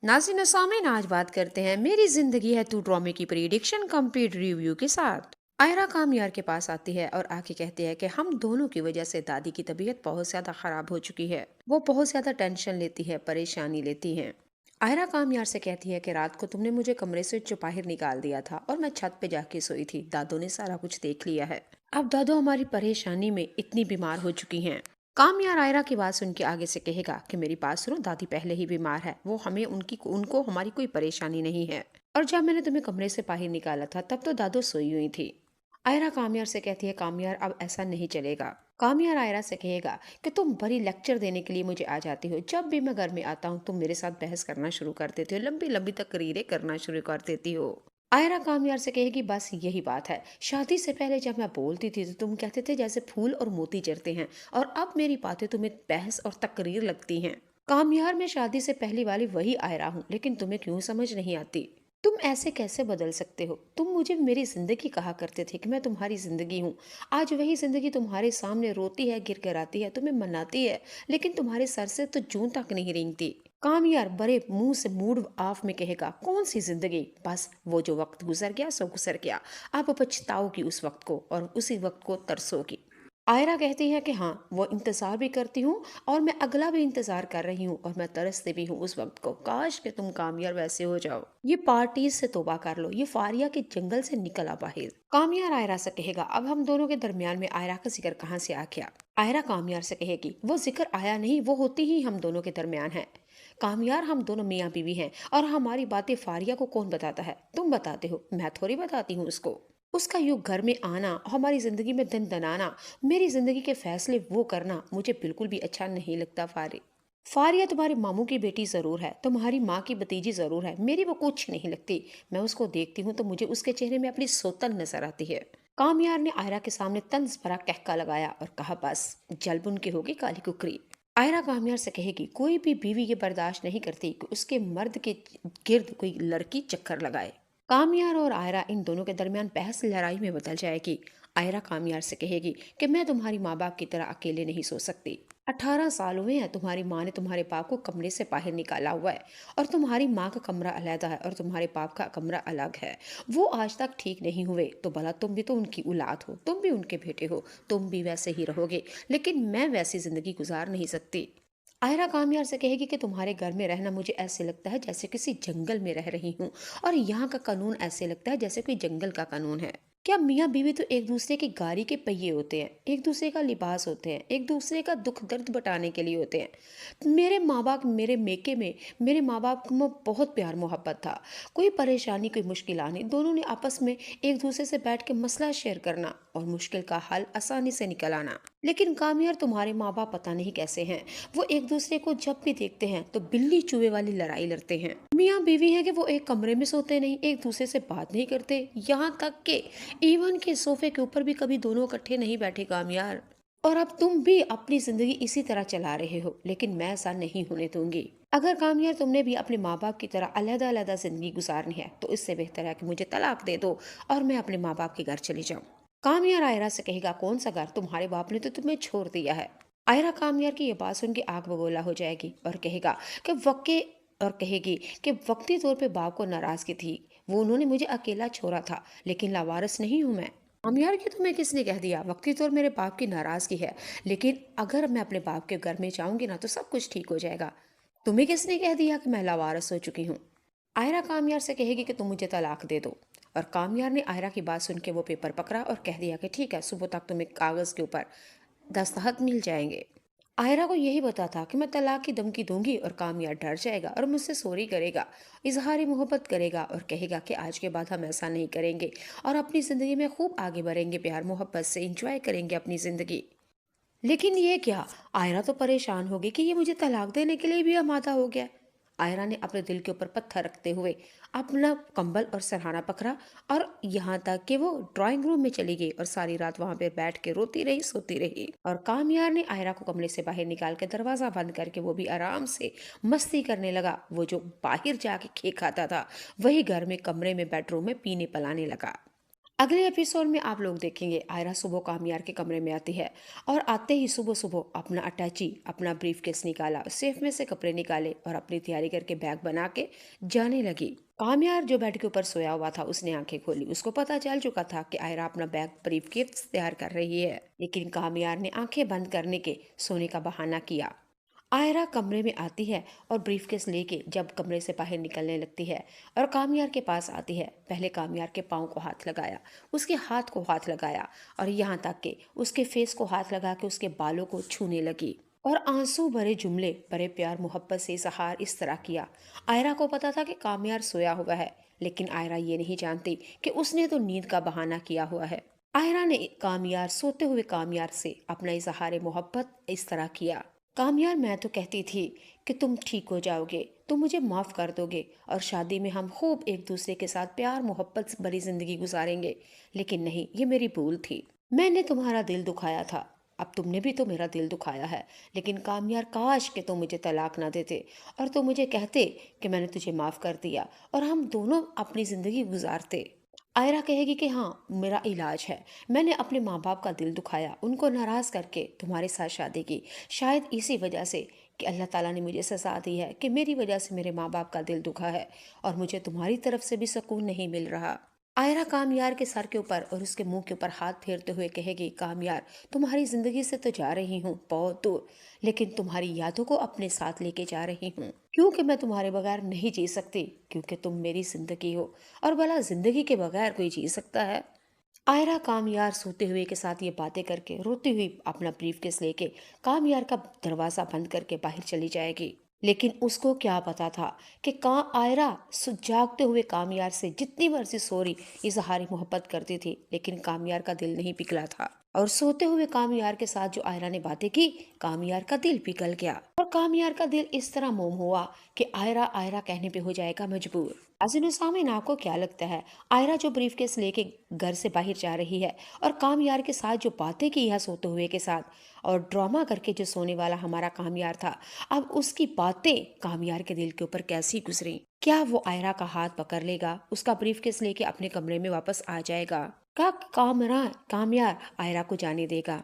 नाज़रीन और सामीन, आज बात करते हैं मेरी जिंदगी है तू ड्रामे की प्रीडिक्शन कंप्लीट रिव्यू के साथ। आयरा कामयार के पास आती है और आके कहती है कि हम दोनों की वजह से दादी की तबीयत बहुत ज्यादा खराब हो चुकी है। वो बहुत ज्यादा टेंशन लेती है, परेशानी लेती है। आयरा कामयार से कहती है कि रात को तुमने मुझे कमरे से जो बाहर निकाल दिया था और मैं छत पे जाके सोई थी, दादो ने सारा कुछ देख लिया है। अब दादो हमारी परेशानी में इतनी बीमार हो चुकी हैं। कामयार आयरा की बात सुन के आगे से कहेगा कि मेरी बात सुनो, दादी पहले ही बीमार है, वो हमें उनको हमारी कोई परेशानी नहीं है। और जब मैंने तुम्हें कमरे से बाहर निकाला था तब तो दादो सोई हुई थी। आयरा कामयार से कहती है कामयार अब ऐसा नहीं चलेगा। कामयार आयरा से कहेगा कि तुम बड़ी लेक्चर देने के लिए मुझे आ जाती हो, जब भी मैं घर में आता हूँ तुम मेरे साथ बहस करना शुरू कर देती हो, लंबी लंबी तकरीरें करना शुरू कर देती हो। आयरा कामयार से कहेगी बस यही बात है, शादी से पहले जब मैं बोलती थी तो तुम कहते थे जैसे फूल और मोती जरते हैं, और अब मेरी बातें तुम्हें बहस और तकरीर लगती हैं। कामयार में शादी से पहली वाली वही आयरा हूँ, लेकिन तुम्हें क्यों समझ नहीं आती? तुम ऐसे कैसे बदल सकते हो? तुम मुझे मेरी जिंदगी कहा करते थे कि मैं तुम्हारी जिंदगी हूँ। आज वही जिंदगी तुम्हारे सामने रोती है, गिड़गिड़ाती है, तुम्हें मनाती है, लेकिन तुम्हारे सर से तो जूं तक नहीं रेंगती। कामयार बड़े मुंह से मूड ऑफ में कहेगा कौन सी जिंदगी, बस वो जो वक्त गुजर गया सो गुजर गया। आप पछताओगी उस वक्त को और उसी वक्त को तरसोगी। आयरा कहती है कि हाँ, वो इंतज़ार भी करती हूँ और मैं अगला भी इंतज़ार कर रही हूँ और मैं तरसती भी हूँ उस वक्त को, काश कि तुम कामयार वैसे हो जाओ। ये पार्टीज से तौबा कर लो, ये फारिया के जंगल से निकल आ बाहर। कामयार आयरा से कहेगा अब हम दोनों के दरमियान में आयरा का जिक्र कहाँ से आ गया? आयरा कामयार से कहेगी वो जिक्र आया नहीं, वो होती ही हम दोनों के दरमियान है। कामयार हम दोनों मियाँ बीवी हैं और हमारी बातें फारिया को कौन बताता है? तुम बताते हो, मैं थोड़ी बताती हूँ उसको। उसका यूं घर में आना, हमारी जिंदगी में दन दनाना, मेरी जिंदगी के फैसले वो करना मुझे बिल्कुल भी अच्छा नहीं लगता। फारिया तुम्हारे मामू की बेटी जरूर है, तुम्हारी माँ की भतीजी जरूर है, मेरी वो कुछ नहीं लगती। मैं उसको देखती हूँ तो मुझे उसके चेहरे में अपनी सोतन नजर आती है। कामयार ने आयरा के सामने तंज भरा कहका लगाया और कहा बस, जलबुन की होगी काली कुकरी। आयरा कामयार से कहेगी कोई भी बीवी ये बर्दाश्त नहीं करती कि उसके मर्द के गिर्द कोई लड़की चक्कर लगाए। कामयार और आयरा इन दोनों के दरमियान बहस लड़ाई में बदल जाएगी। आयरा कामयार से कहेगी कि मैं तुम्हारी माँ बाप की तरह अकेले नहीं सो सकती। 18 साल हुए हैं तुम्हारी माँ ने तुम्हारे बाप को कमरे से बाहर निकाला हुआ है, और तुम्हारी माँ का कमरा अलग है और तुम्हारे बाप का कमरा अलग है। वो आज तक ठीक नहीं हुए, तो भला तुम भी तो उनकी औलाद हो, तुम भी उनके बेटे हो, तुम भी वैसे ही रहोगे, लेकिन मैं वैसी जिंदगी गुजार नहीं सकती। आयरा कामयार से कहेगी कि तुम्हारे घर में रहना मुझे ऐसे लगता है जैसे किसी जंगल में रह रही हूँ, और यहाँ का कानून ऐसे लगता है जैसे कोई जंगल का कानून है। क्या मियाँ बीवी तो एक दूसरे की गाड़ी के पहिए होते हैं, एक दूसरे का लिबास होते हैं, एक दूसरे का दुख दर्द बटाने के लिए होते हैं। मेरे माँ बाप मेरे मेके में मेरे माँ बाप में बहुत प्यार मोहब्बत था। कोई परेशानी कोई मुश्किल आनी, दोनों ने आपस में एक दूसरे से बैठ के मसला शेयर करना और मुश्किल का हल आसानी से निकल आना। लेकिन कामयार तुम्हारे माँ बाप पता नहीं कैसे हैं, वो एक दूसरे को जब भी देखते हैं तो बिल्ली चूहे वाली लड़ाई लड़ते हैं। मियाँ बीवी है कि वो एक कमरे में सोते नहीं, एक दूसरे से बात नहीं करते, यहाँ तक कि इवन के सोफे के ऊपर भी कभी दोनों इकट्ठे नहीं बैठे। कामयार, और अब तुम भी अपनी जिंदगी इसी तरह चला रहे हो, लेकिन मैं ऐसा नहीं होने दूंगी। अगर कामयार तुमने भी अपने माँ बाप की तरह अलग अलग जिंदगी गुजारनी है तो इससे बेहतर है कि मुझे तलाक दे दो और मैं अपने माँ बाप के घर चली जाऊं। कामयार आयरा से कहेगा कौन सा घर, तुम्हारे बाप ने तो तुम्हें छोड़ दिया है। आयरा कामयार की ये बात सुन के आग बबूला हो जाएगी और कहेगा कि वक्के और कहेगी कि वक्ती तौर पे बाप को नाराजगी थी, वो उन्होंने मुझे अकेला छोड़ा था, लेकिन लावारिस नहीं हूं मैं। कामयार की तुम्हें किसने कह दिया? वक्ती तौर मेरे बाप की नाराजगी है, लेकिन अगर मैं अपने बाप के घर में जाऊंगी ना तो सब कुछ ठीक हो जाएगा। तुम्हें किसने कह दिया कि मैं लावारिस हो चुकी हूँ? आयरा कामयार से कहेगी कि तुम मुझे तलाक दे दो। और कामयार ने आयरा की बात सुन के वो पेपर पकड़ा और कह दिया कि ठीक है, सुबह तक तुम्हें कागज के ऊपर दस्तखत मिल जाएंगे। आयरा को यही पता था कि मैं तलाक की धमकी दूंगी और कामयार डर जाएगा और मुझसे सॉरी करेगा, इजहार मोहब्बत करेगा और कहेगा कि आज के बाद हम ऐसा नहीं करेंगे और अपनी जिंदगी में खूब आगे बढ़ेंगे, प्यार मोहब्बत से इंजॉय करेंगे अपनी जिंदगी। लेकिन ये क्या? आयरा तो परेशान हो गई कि ये मुझे तलाक देने के लिए भी आमादा हो गया। आयरा ने अपने दिल के ऊपर पत्थर रखते हुए अपना कंबल और सरहाना पकड़ा और यहाँ तक कि वो ड्राइंग रूम में चली गई और सारी रात वहां पर बैठ के रोती रही, सोती रही। और कामयार ने आयरा को कमरे से बाहर निकाल के दरवाजा बंद करके वो भी आराम से मस्ती करने लगा। वो जो बाहर जाके खेल खाता था वही घर में कमरे में बेडरूम में पीने पिलाने लगा। اگلے ایپیسوڈ میں آپ لوگ دیکھیں گے آئرا صبح کامیار کے کمرے میں آتی ہے اور آتے ہی صبح صبح اپنا اٹیچی اپنا بریف کیس نکالا، سیف میں سے کپڑے نکالے اور اپنی تیاری کر کے بیگ بنا کے جانے لگی۔ کامیار جو بیڈ کے اوپر سویا ہوا تھا اس نے آنکھیں کھولی، اس کو پتا چل چکا تھا کہ آئرا اپنا بیگ بریف کیس تیار کر رہی ہے، لیکن کامیار نے آنکھیں بند کرنے کے سونے کا بہانہ کیا۔ آئرا کمرے میں آتی ہے اور بریف کیس لے کے جب کمرے سے باہر نکلنے لگتی ہے اور کامیار کے پاس آتی ہے، پہلے کامیار کے پاؤں کو ہاتھ لگایا، اس کے ہاتھ کو ہاتھ لگایا اور یہاں تک کہ اس کے فیس کو ہاتھ لگا کے اس کے بالوں کو چھونے لگی اور آنسو بھرے جملے بڑے پیار محبت سے اظہار اس طرح کیا۔ آئرا کو پتا تھا کہ کامیار سویا ہوا ہے، لیکن آئرا یہ نہیں جانتی کہ اس نے تو نیند کا بہانہ کیا ہوا ہے۔ آئرا نے کامیار سوتے ہوئے کامیار سے اپنا اظہار محبت اس طرح کیا: کامیار، میں تو کہتی تھی کہ تم ٹھیک ہو جاؤ گے، تم مجھے معاف کر دو گے اور شادی میں ہم خوب ایک دوسرے کے ساتھ پیار محبت سے بھری زندگی گزاریں گے، لیکن نہیں، یہ میری بھول تھی، میں نے تمہارا دل دکھایا تھا، اب تم نے بھی تو میرا دل دکھایا ہے۔ لیکن کامیار، کاش کہ تم مجھے طلاق نہ دیتے اور تم مجھے کہتے کہ میں نے تجھے معاف کر دیا اور ہم دونوں اپنی زندگی گزارتے۔ آئرا کہے گی کہ ہاں، میرا علاج ہے، میں نے اپنے ماں باپ کا دل دکھایا، ان کو ناراض کر کے تمہارے ساتھ شادی کی، شاید اسی وجہ سے کہ اللہ تعالیٰ نے مجھے سزا دی ہے کہ میری وجہ سے میرے ماں باپ کا دل دکھا ہے اور مجھے تمہاری طرف سے بھی سکون نہیں مل رہا۔ آئرا کامیار کے سر کے اوپر اور اس کے منہ کے اوپر ہاتھ پھیرتے ہوئے کہے گی: کامیار، تمہاری زندگی سے تو جا رہی ہوں بہت دور، لیکن تمہاری یادوں کو اپنے ساتھ لے کے جا رہی ہوں، کیونکہ میں تمہارے بغیر نہیں جی سکتی، کیونکہ تم میری زندگی ہو، اور بھلا زندگی کے بغیر کوئی جی سکتا ہے؟ آئرا کامیار سوتے ہوئے کے ساتھ یہ باتیں کر کے روتی ہوئی اپنا بریف کیس لے کے کامیار کا دروازہ بند کر کے باہر چلی جائے گی، لیکن اس کو کیا پتا تھا کہ آئرا جاگتے ہوئے کامیار سے جتنی مرضی سوری اظہاری محبت کرتی تھی، لیکن کامیار کا دل نہیں پگھلا تھا، اور سوتے ہوئے کامیار کے ساتھ جو آئرا نے باتیں کی، کامیار کا دل پگھل گیا اور کامیار کا دل اس طرح موم ہوا کہ آئرا آئرا کہنے پہ ہو جائے گا مجبور۔ عزیز سامعین، آپ کو کیا لگتا ہے آئرا جو بریف کیس لے کے گھر سے باہر جا رہی ہے اور کامیار کے ساتھ جو باتیں کی ہے سوتے ہوئے کے ساتھ اور ڈرامہ کر کے جو سونے والا ہمارا کامیار تھا، اب اس کی باتیں کامیار کے دل کے اوپر کیسی گزری؟ کیا وہ آئرا کا ہاتھ پکڑ لے گا، اس کا بریف کیس لے کے اپنے کمرے میں واپس آ جائے گا؟ کامیار آئرا کو جانے دے گا؟